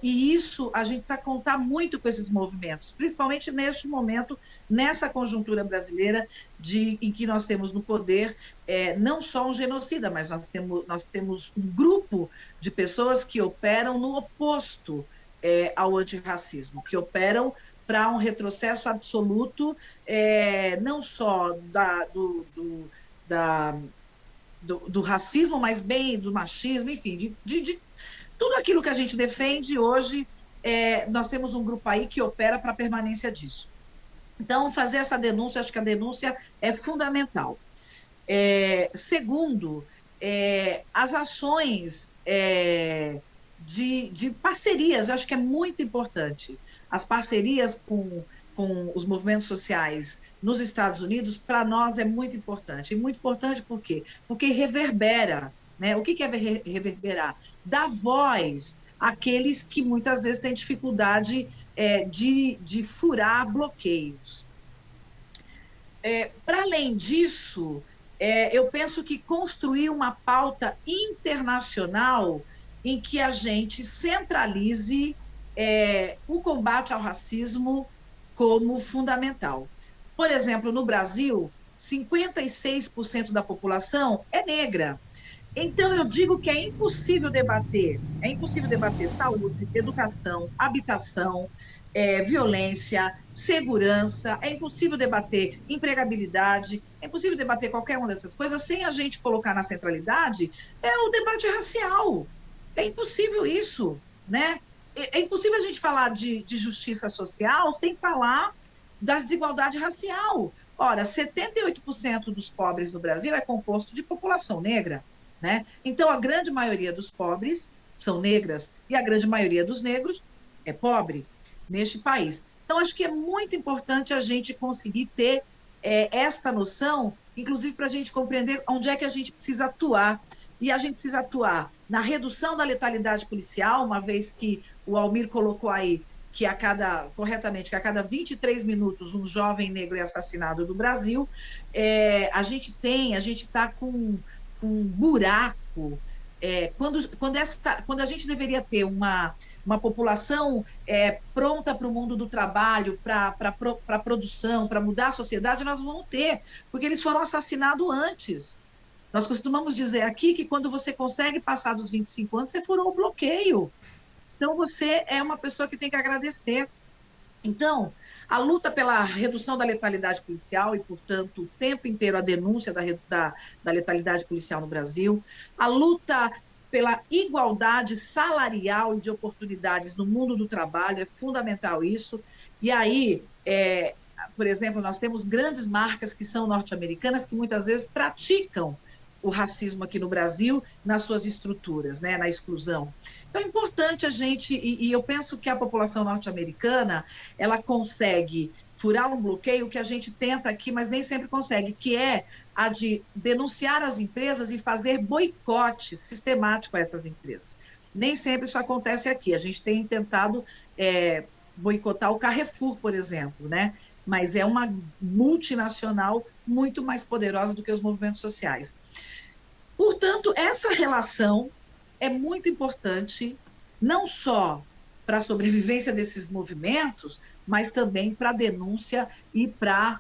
E isso a gente precisa contar muito com esses movimentos, principalmente neste momento, nessa conjuntura brasileira em que nós temos no poder não só um genocida, mas nós temos um grupo de pessoas que operam no oposto ao antirracismo, que operam para um retrocesso absoluto, não só do racismo, mas bem do machismo, enfim, de tudo aquilo que a gente defende hoje. Nós temos um grupo aí que opera para a permanência disso. Então, fazer essa denúncia, acho que a denúncia é fundamental. Segundo, as ações de parcerias, eu acho que é muito importante. As parcerias com os movimentos sociais nos Estados Unidos, para nós é muito importante. E muito importante por quê? Porque reverbera, né? O que é reverberar? Dá voz àqueles que muitas vezes têm dificuldade de furar bloqueios. Para além disso, eu penso que construir uma pauta internacional em que a gente centralize o combate ao racismo como fundamental. Por exemplo, no Brasil, 56% da população é negra. Então, eu digo que é impossível debater saúde, educação, habitação, violência, segurança, é impossível debater empregabilidade, é impossível debater qualquer uma dessas coisas sem a gente colocar na centralidade o debate racial. É impossível isso, né? É impossível a gente falar de justiça social sem falar da desigualdade racial. Ora, 78% dos pobres no Brasil é composto de população negra, né? Então, a grande maioria dos pobres são negras e a grande maioria dos negros é pobre neste país. Então, acho que é muito importante a gente conseguir ter esta noção, inclusive para a gente compreender onde é que a gente precisa atuar. E a gente precisa atuar na redução da letalidade policial, uma vez que o Almir colocou aí que corretamente, que a cada 23 minutos um jovem negro é assassinado no Brasil. A gente está com um buraco. Quando a gente deveria ter uma população pronta para o mundo do trabalho, para a produção, para mudar a sociedade, nós vamos ter, porque eles foram assassinados antes. Nós costumamos dizer aqui que quando você consegue passar dos 25 anos, você furou o bloqueio. Então, você é uma pessoa que tem que agradecer. Então, a luta pela redução da letalidade policial e, portanto, o tempo inteiro a denúncia da letalidade policial no Brasil, a luta pela igualdade salarial e de oportunidades no mundo do trabalho, é fundamental isso. E aí, por exemplo, nós temos grandes marcas que são norte-americanas que muitas vezes praticam o racismo aqui no Brasil nas suas estruturas, né, na exclusão. Então é importante a gente, e eu penso que a população norte-americana, ela consegue furar um bloqueio que a gente tenta aqui, mas nem sempre consegue, que é a de denunciar as empresas e fazer boicote sistemático a essas empresas. Nem sempre isso acontece aqui. A gente tem tentado boicotar o Carrefour, por exemplo, né? Mas é uma multinacional muito mais poderosa do que os movimentos sociais. Portanto, essa relação é muito importante, não só para a sobrevivência desses movimentos, mas também para a denúncia e para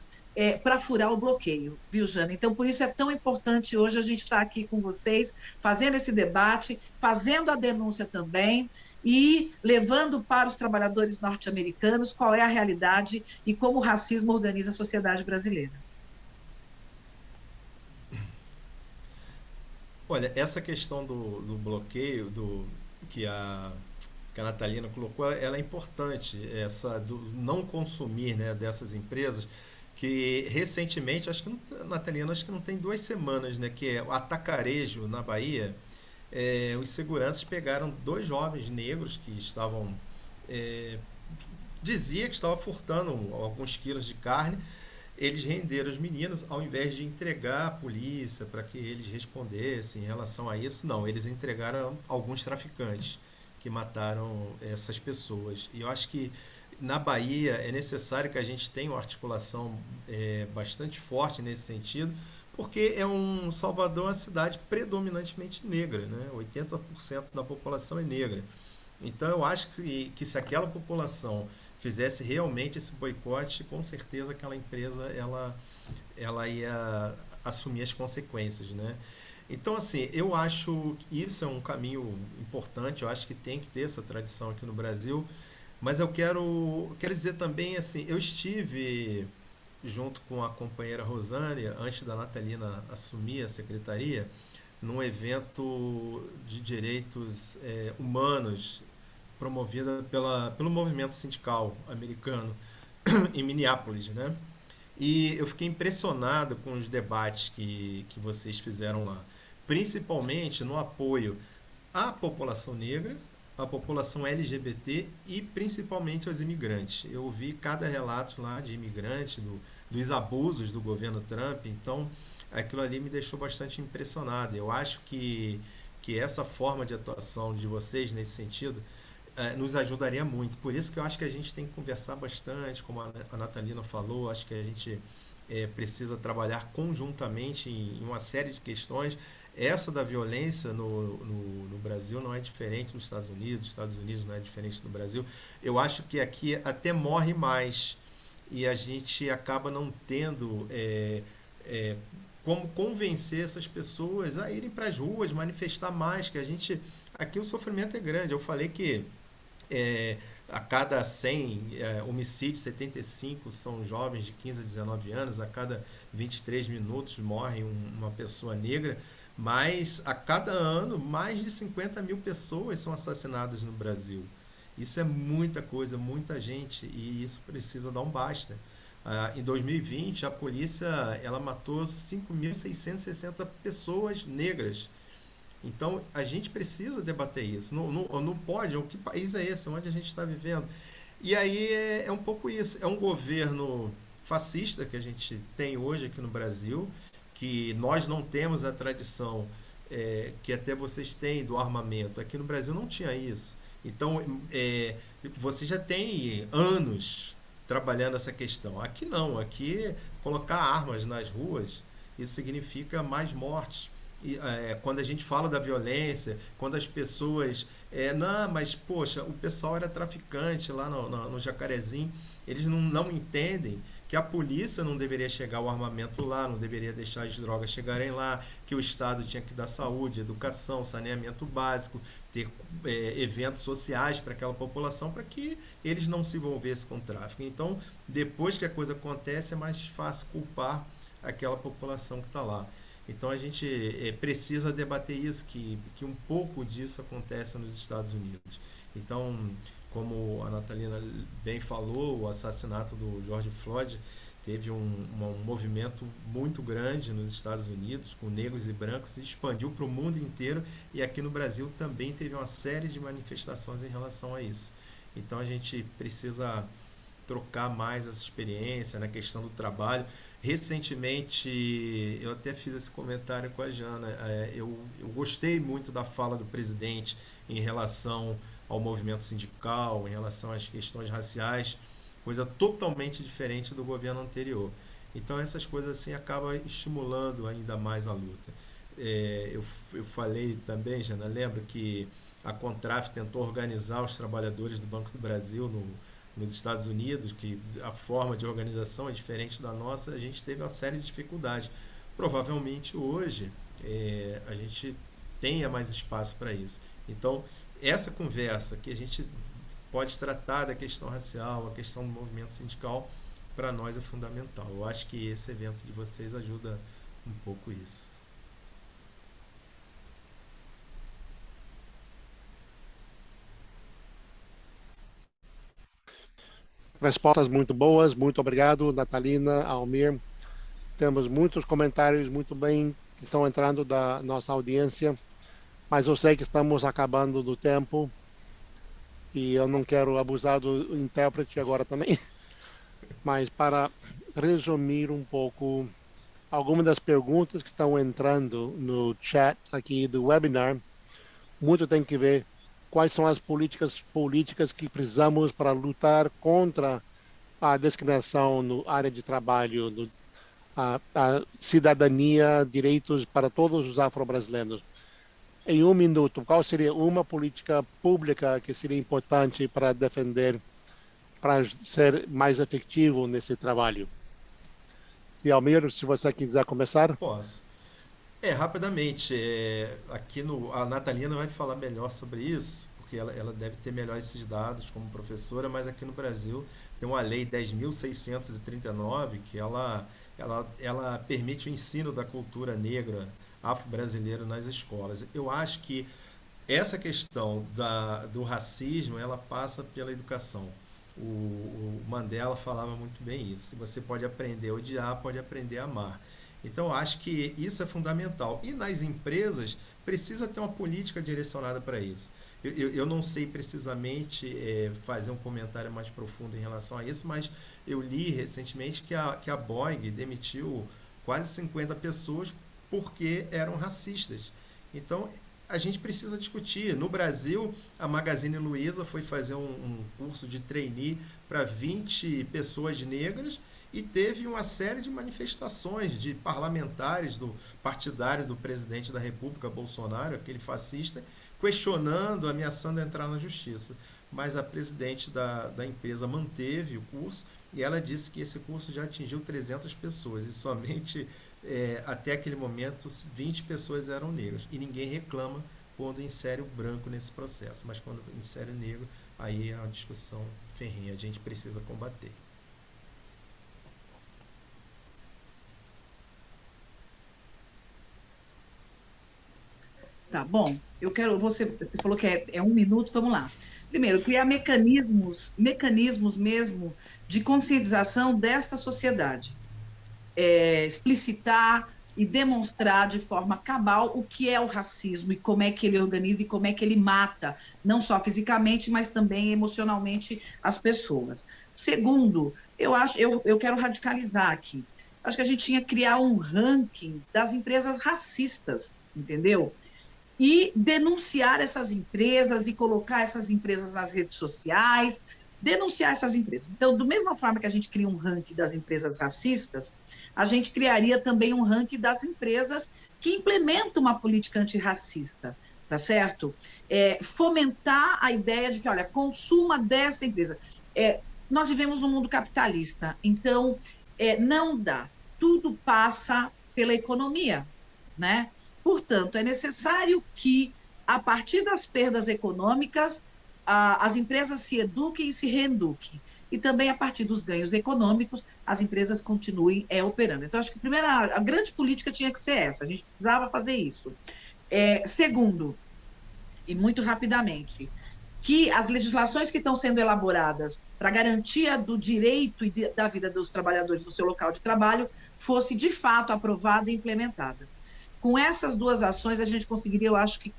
furar o bloqueio, viu, Jana? Então, por isso é tão importante hoje a gente estar aqui com vocês, fazendo esse debate, fazendo a denúncia também, e levando para os trabalhadores norte-americanos qual é a realidade e como o racismo organiza a sociedade brasileira. Olha, essa questão do bloqueio que a Natalina colocou, ela é importante, essa do não consumir, né, dessas empresas, que recentemente, acho que, Natalina, acho que não tem 2 semanas, né, que é o atacarejo na Bahia, os seguranças pegaram 2 jovens negros que estavam, é, dizia que estava furtando alguns quilos de carne. Eles renderam os meninos, ao invés de entregar à polícia para que eles respondessem em relação a isso, não, eles entregaram alguns traficantes que mataram essas pessoas. E eu acho que na Bahia é necessário que a gente tenha uma articulação bastante forte nesse sentido, porque Salvador é uma cidade predominantemente negra, né? 80% da população é negra. Então eu acho que se aquela população fizesse realmente esse boicote, com certeza aquela empresa ela ia assumir as consequências, né? Então, assim, eu acho que isso é um caminho importante, eu acho que tem que ter essa tradição aqui no Brasil, mas eu quero dizer também, assim, eu estive junto com a companheira Rosânia, antes da Natalina assumir a secretaria, num evento de direitos humanos promovida pelo movimento sindical americano em Minneapolis, né? E eu fiquei impressionado com os debates que vocês fizeram lá, principalmente no apoio à população negra, à população LGBT e principalmente aos imigrantes. Eu ouvi cada relato lá de imigrantes, dos abusos do governo Trump, então aquilo ali me deixou bastante impressionado. Eu acho que essa forma de atuação de vocês nesse sentido nos ajudaria muito. Por isso que eu acho que a gente tem que conversar bastante, como a Natalina falou, acho que a gente precisa trabalhar conjuntamente em uma série de questões. Essa da violência no Brasil não é diferente nos Estados Unidos não é diferente no Brasil. Eu acho que aqui até morre mais e a gente acaba não tendo como convencer essas pessoas a irem para as ruas, manifestar mais, que a gente... Aqui o sofrimento é grande. Eu falei que a cada 100 homicídios, 75 são jovens de 15 a 19 anos, a cada 23 minutos morre uma pessoa negra, mas a cada ano mais de 50 mil pessoas são assassinadas no Brasil. Isso é muita coisa, muita gente, e isso precisa dar um basta. Em 2020, a polícia ela matou 5.660 pessoas negras. Então, a gente precisa debater isso. Não pode, que país é esse? Onde a gente está vivendo? E aí é um pouco isso. É um governo fascista que a gente tem hoje aqui no Brasil, que nós não temos a tradição que até vocês têm do armamento. Aqui no Brasil não tinha isso. Então, você já tem anos trabalhando essa questão. Aqui não. Aqui, colocar armas nas ruas, isso significa mais mortes. Quando a gente fala da violência, quando as pessoas... não, mas, poxa, o pessoal era traficante lá no Jacarezinho. Eles não entendem que a polícia não deveria chegar o armamento lá, não deveria deixar as drogas chegarem lá, que o Estado tinha que dar saúde, educação, saneamento básico, ter eventos sociais para aquela população, para que eles não se envolvessem com o tráfico. Então, depois que a coisa acontece, é mais fácil culpar aquela população que está lá. Então a gente precisa debater isso, que um pouco disso acontece nos Estados Unidos. Então, como a Natalina bem falou, o assassinato do George Floyd teve um movimento muito grande nos Estados Unidos, com negros e brancos, e expandiu para o mundo inteiro, e aqui no Brasil também teve uma série de manifestações em relação a isso. Então a gente precisa trocar mais essa experiência na questão do trabalho. Recentemente, eu até fiz esse comentário com a Jana, eu gostei muito da fala do presidente em relação ao movimento sindical, em relação às questões raciais, coisa totalmente diferente do governo anterior. Então essas coisas assim acabam estimulando ainda mais a luta. Eu falei também, Jana, lembra que a Contraf tentou organizar os trabalhadores do Banco do Brasil nos Estados Unidos, que a forma de organização é diferente da nossa, a gente teve uma série de dificuldades. Provavelmente hoje a gente tenha mais espaço para isso. Então, essa conversa que a gente pode tratar da questão racial, a questão do movimento sindical, para nós é fundamental. Eu acho que esse evento de vocês ajuda um pouco isso. Respostas muito boas, muito obrigado, Natalina, Almir. Temos muitos comentários muito bem que estão entrando da nossa audiência, mas eu sei que estamos acabando do tempo e eu não quero abusar do intérprete agora também. Mas para resumir um pouco algumas das perguntas que estão entrando no chat aqui do webinar, muito tem que ver quais são as políticas que precisamos para lutar contra a discriminação na área de trabalho, a cidadania, direitos para todos os afro-brasileiros. Em um minuto, qual seria uma política pública que seria importante para defender, para ser mais efetivo nesse trabalho? E Almir, se você quiser começar. Posso. Rapidamente, aqui a Natalina vai falar melhor sobre isso, porque ela deve ter melhor esses dados como professora, mas aqui no Brasil tem uma lei 10.639 que ela permite o ensino da cultura negra afro-brasileira nas escolas. Eu acho que essa questão do racismo, ela passa pela educação. O Mandela falava muito bem isso. Se você pode aprender a odiar, pode aprender a amar. Então, eu acho que isso é fundamental. E nas empresas, precisa ter uma política direcionada para isso. Eu não sei precisamente fazer um comentário mais profundo em relação a isso, mas eu li recentemente que a Boeing demitiu quase 50 pessoas porque eram racistas. Então, a gente precisa discutir. No Brasil, a Magazine Luiza foi fazer um curso de trainee para 20 pessoas negras e teve uma série de manifestações de parlamentares partidários do presidente da República, Bolsonaro, aquele fascista, questionando, ameaçando entrar na justiça. Mas a presidente da empresa manteve o curso e ela disse que esse curso já atingiu 300 pessoas e somente até aquele momento 20 pessoas eram negras. E ninguém reclama quando insere o branco nesse processo, mas quando insere o negro, aí é uma discussão ferrenha, a gente precisa combater. Tá bom, você falou que é um minuto, vamos lá. Primeiro, criar mecanismos mesmo de conscientização desta sociedade. Explicitar e demonstrar de forma cabal o que é o racismo e como é que ele organiza e como é que ele mata, não só fisicamente, mas também emocionalmente as pessoas. Segundo, eu quero radicalizar aqui. Acho que a gente tinha que criar um ranking das empresas racistas, entendeu? E denunciar essas empresas e colocar essas empresas nas redes sociais, denunciar essas empresas. Então, da mesma forma que a gente cria um ranking das empresas racistas, a gente criaria também um ranking das empresas que implementam uma política antirracista, tá certo? Fomentar a ideia de que, olha, consuma desta empresa. Nós vivemos num mundo capitalista, então não dá. Tudo passa pela economia, né? Portanto, é necessário que, a partir das perdas econômicas, as empresas se eduquem e se reeduquem. E também, a partir dos ganhos econômicos, as empresas continuem operando. Então, acho que, primeiro, a grande política tinha que ser essa. A gente precisava fazer isso. Segundo, e muito rapidamente, que as legislações que estão sendo elaboradas para garantia do direito e da vida dos trabalhadores no seu local de trabalho fosse, de fato, aprovada e implementada. Com essas duas ações, a gente conseguiria, eu acho que,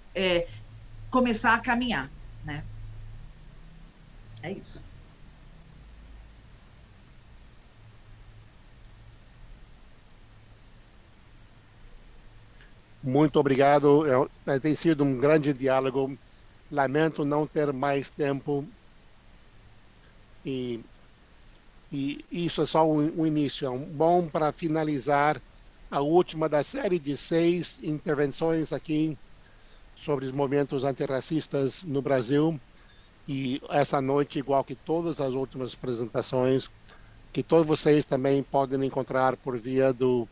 começar a caminhar, né? É isso. Muito obrigado. Tem sido um grande diálogo. Lamento não ter mais tempo. E isso é só um início. É bom para finalizar a última da série de 6 intervenções aqui sobre os movimentos antirracistas no Brasil. E essa noite, igual que todas as últimas apresentações, que todos vocês também podem encontrar por via do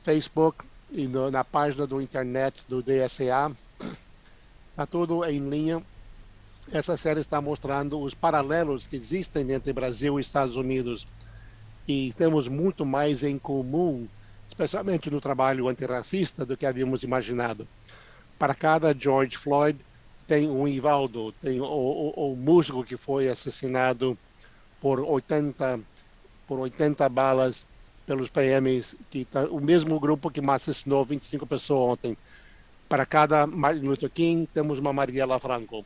Facebook e na página do internet do DSA. Está tudo em linha. Essa série está mostrando os paralelos que existem entre Brasil e Estados Unidos. E temos muito mais em comum, especialmente no trabalho antirracista, do que havíamos imaginado. Para cada George Floyd, tem um Ivaldo, tem o músico que foi assassinado por 80 balas pelos PMs, o mesmo grupo que assassinou 25 pessoas ontem. Para cada Martin Luther King, temos uma Mariela Franco.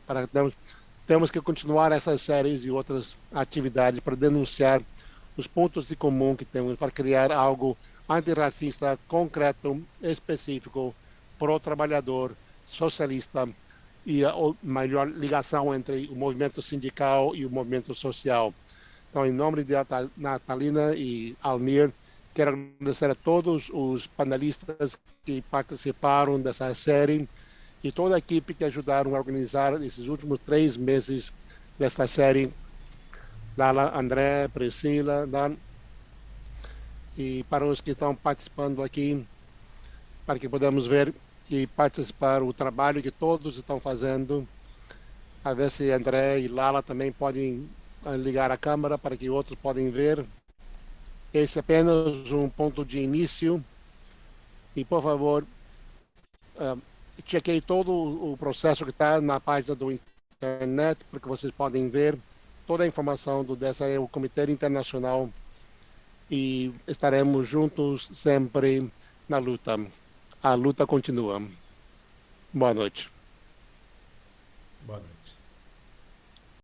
Temos que continuar essas séries e outras atividades para denunciar os pontos de comum que temos, para criar algo antirracista, concreto, específico, pro-trabalhador, socialista, e a melhor ligação entre o movimento sindical e o movimento social. Então, em nome de Natalina e Almir, quero agradecer a todos os panelistas que participaram dessa série e toda a equipe que ajudaram a organizar esses últimos 3 meses desta série. Lala, André, Priscila, Dan. E para os que estão participando aqui, para que podamos ver e participar do trabalho que todos estão fazendo, a ver se André e Lala também podem ligar a câmera para que outros podem ver. Esse é apenas um ponto de início. E, por favor, chequei todo o processo que está na página do internet, porque vocês podem ver toda a informação dessa é o Comitê Internacional, e estaremos juntos sempre na luta. A luta continua. Boa noite. Boa noite.